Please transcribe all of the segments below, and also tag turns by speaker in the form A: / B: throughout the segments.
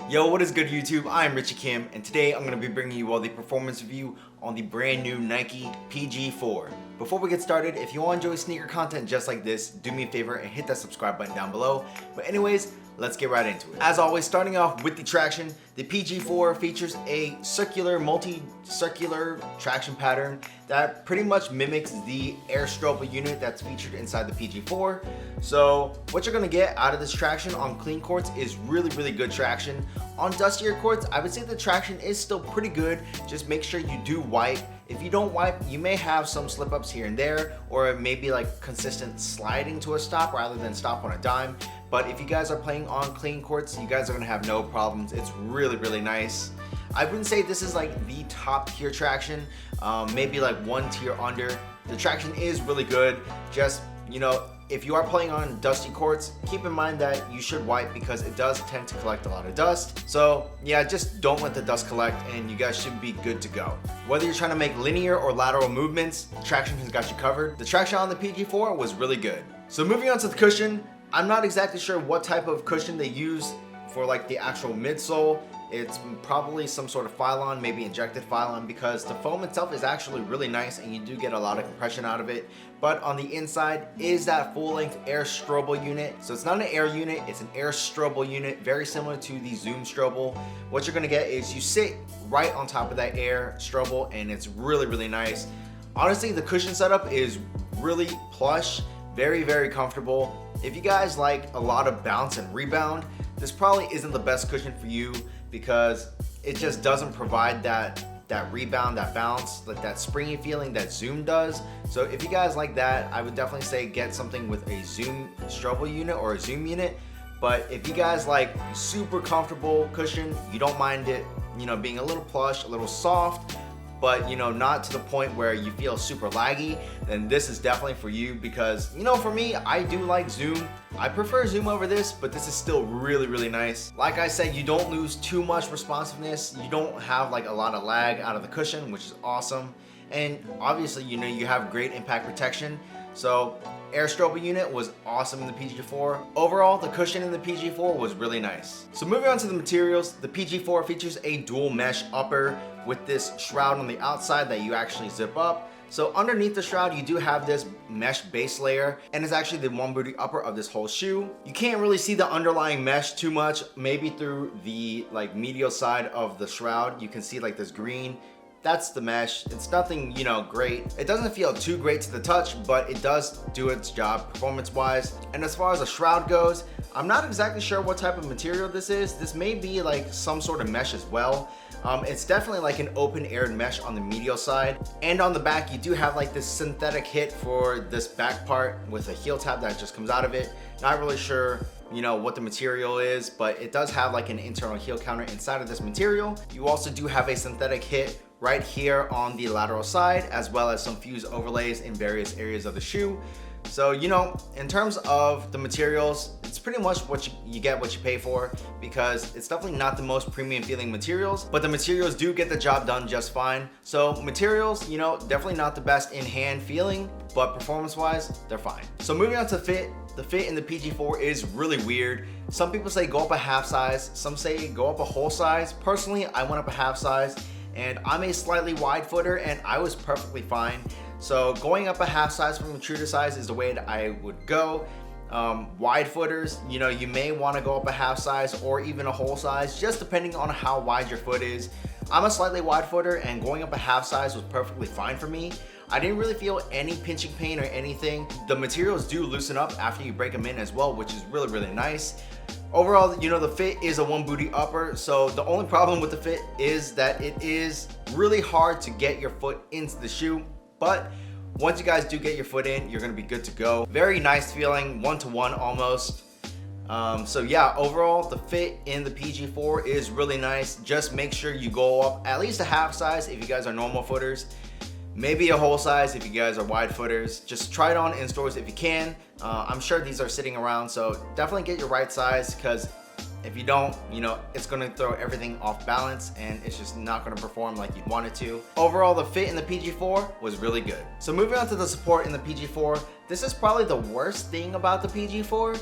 A: Yo, what is good YouTube? I'm Richie Kim, and today I'm going to be bringing you all the performance review on the brand new Nike PG4. Before we get started, if you all enjoy sneaker content just like this, do me a favor and hit that subscribe button down below. But anyways, let's get right into it. As always, starting off with the traction, the PG4 features a multi-circular traction pattern that pretty much mimics the Air Strobo unit that's featured inside the PG4. So what you're gonna get out of this traction on clean courts is really good traction. On dustier courts, I would say the traction is still pretty good. Just make sure you do wipe. If you don't wipe, you may have some slip ups here and there, or it may be like consistent sliding to a stop rather than stop on a dime. But if you guys are playing on clean courts, you guys are gonna have no problems. It's really nice. I wouldn't say this is like the top tier traction, maybe like one tier under. The traction is really good. Just, if you are playing on dusty courts, keep in mind that you should wipe because it does tend to collect a lot of dust. So yeah, just don't let the dust collect and you guys should be good to go. Whether you're trying to make linear or lateral movements, traction has got you covered. The traction on the PG4 was really good. So moving on to the cushion, I'm not exactly sure what type of cushion they use for like the actual midsole. It's probably some sort of Phylon, maybe injected Phylon, because the foam itself is actually really nice and you do get a lot of compression out of it. But on the inside is that full-length Air Strobo unit. So it's not an Air unit, it's an Air Strobo unit, very similar to the Zoom Strobo. What you're gonna get is you sit right on top of that Air Strobo and it's really nice. Honestly, the cushion setup is really plush, very comfortable. If you guys like a lot of bounce and rebound, this probably isn't the best cushion for you because it just doesn't provide that rebound, that bounce, like that springy feeling that Zoom does. So if you guys like that, I would definitely say get something with a Zoom Strobo unit or a Zoom unit. But if you guys like super comfortable cushion, you don't mind it, being a little plush, a little soft, but not to the point where you feel super laggy, then this is definitely for you because for me, I do like Zoom. I prefer Zoom over this, but this is still really nice. Like I said, you don't lose too much responsiveness. You don't have like a lot of lag out of the cushion, which is awesome. And obviously, you have great impact protection. So Air Strobo unit was awesome in the PG4. Overall, the cushion in the PG4 was really nice. So moving on to the materials, the PG4 features a dual mesh upper with this shroud on the outside that you actually zip up. So underneath the shroud, you do have this mesh base layer, and it's actually the one booty upper of this whole shoe. You can't really see the underlying mesh too much, maybe through the medial side of the shroud. You can see like this green. That's the mesh. It's nothing, great. It doesn't feel too great to the touch, but it does do its job performance-wise. And as far as the shroud goes, I'm not exactly sure what type of material this is. This may be like some sort of mesh as well. It's definitely like an open aired mesh on the medial side. And on the back, you do have like this synthetic hit for this back part with a heel tab that just comes out of it. Not really sure what the material is, but it does have like an internal heel counter inside of this material. You also do have a synthetic hit right here on the lateral side, as well as some fuse overlays in various areas of the shoe. So, in terms of the materials, it's pretty much what you get what you pay for, because it's definitely not the most premium feeling materials, but the materials do get the job done just fine. So materials, definitely not the best in hand feeling, but performance wise, they're fine. So moving on to fit, the fit in the PG4 is really weird. Some people say go up a half size, some say go up a whole size. Personally, I went up a half size, and I'm a slightly wide footer and I was perfectly fine. So going up a half size from a true to size is the way that I would go. Wide footers, you may want to go up a half size or even a whole size, just depending on how wide your foot is. I'm a slightly wide footer and going up a half size was perfectly fine for me. I didn't really feel any pinching pain or anything. The materials do loosen up after you break them in as well, which is really nice. Overall, the fit is a one booty upper, so the only problem with the fit is that it is really hard to get your foot into the shoe, but once you guys do get your foot in, you're gonna be good to go. Very nice feeling, one-to-one almost. So yeah, overall, the fit in the PG4 is really nice. Just make sure you go up at least a half size if you guys are normal footers. Maybe a whole size if you guys are wide footers. Just try it on in stores if you can. I'm sure these are sitting around, so definitely get your right size, because if you don't, it's gonna throw everything off balance and it's just not gonna perform like you'd want it to. Overall, the fit in the PG4 was really good. So moving on to the support in the PG4, this is probably the worst thing about the PG4.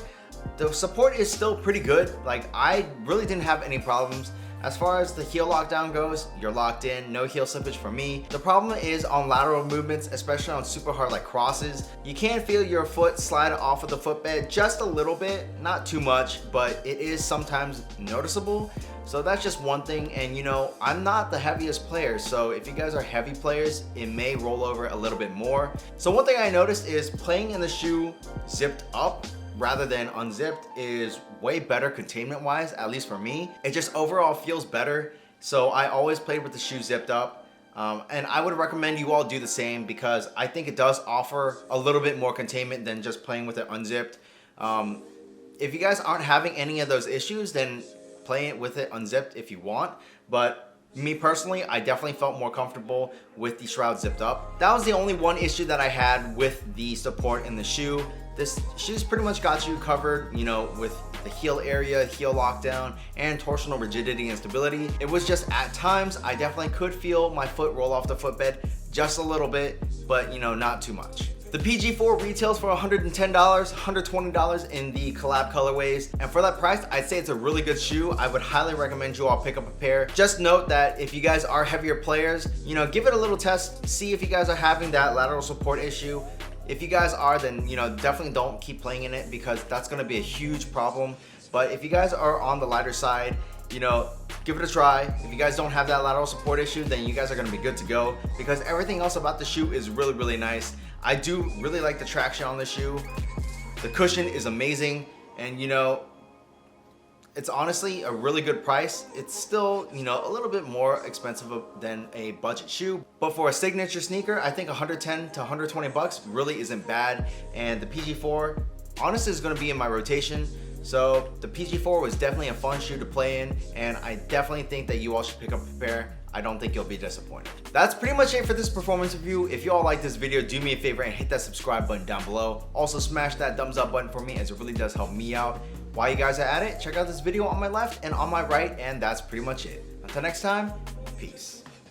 A: The support is still pretty good. Like, I really didn't have any problems. As far as the heel lockdown goes, you're locked in, no heel slippage for me. The problem is on lateral movements, especially on super hard like crosses. You can feel your foot slide off of the footbed just a little bit, not too much, but it is sometimes noticeable. So that's just one thing, and you know, I'm not the heaviest player, so if you guys are heavy players, it may roll over a little bit more. So one thing I noticed is playing in the shoe zipped up rather than unzipped is way better containment wise, at least for me. It just overall feels better. So I always played with the shoe zipped up. And I would recommend you all do the same because I think it does offer a little bit more containment than just playing with it unzipped. If you guys aren't having any of those issues, then play it with it unzipped if you want. But me personally, I definitely felt more comfortable with the shroud zipped up. That was the only one issue that I had with the support in the shoe. This shoe's pretty much got you covered, you know, with the heel area, heel lockdown, and torsional rigidity and stability. It was just at times, I definitely could feel my foot roll off the footbed just a little bit, but you know, not too much. The PG4 retails for $110, $120 in the collab colorways. And for that price, I'd say it's a really good shoe. I would highly recommend you all pick up a pair. Just note that if you guys are heavier players, you know, give it a little test, see if you guys are having that lateral support issue. If you guys are, then you know, definitely don't keep playing in it because that's gonna be a huge problem. But if you guys are on the lighter side, you know, give it a try. If you guys don't have that lateral support issue, then you guys are gonna be good to go because everything else about the shoe is really, really nice. I do really like the traction on the shoe. The cushion is amazing, and you know, it's honestly a really good price. It's still, you know, a little bit more expensive than a budget shoe, but for a signature sneaker, I think 110 to 120 bucks really isn't bad. And the PG4 honestly is going to be in my rotation. So the PG4 was definitely a fun shoe to play in, and I definitely think that you all should pick up a pair. I don't think you'll be disappointed. That's pretty much it for this performance review. If you all like this video, do me a favor and hit that subscribe button down below. Also smash that thumbs up button for me as it really does help me out. While you guys are at it, check out this video on my left and on my right, and that's pretty much it. Until next time, peace.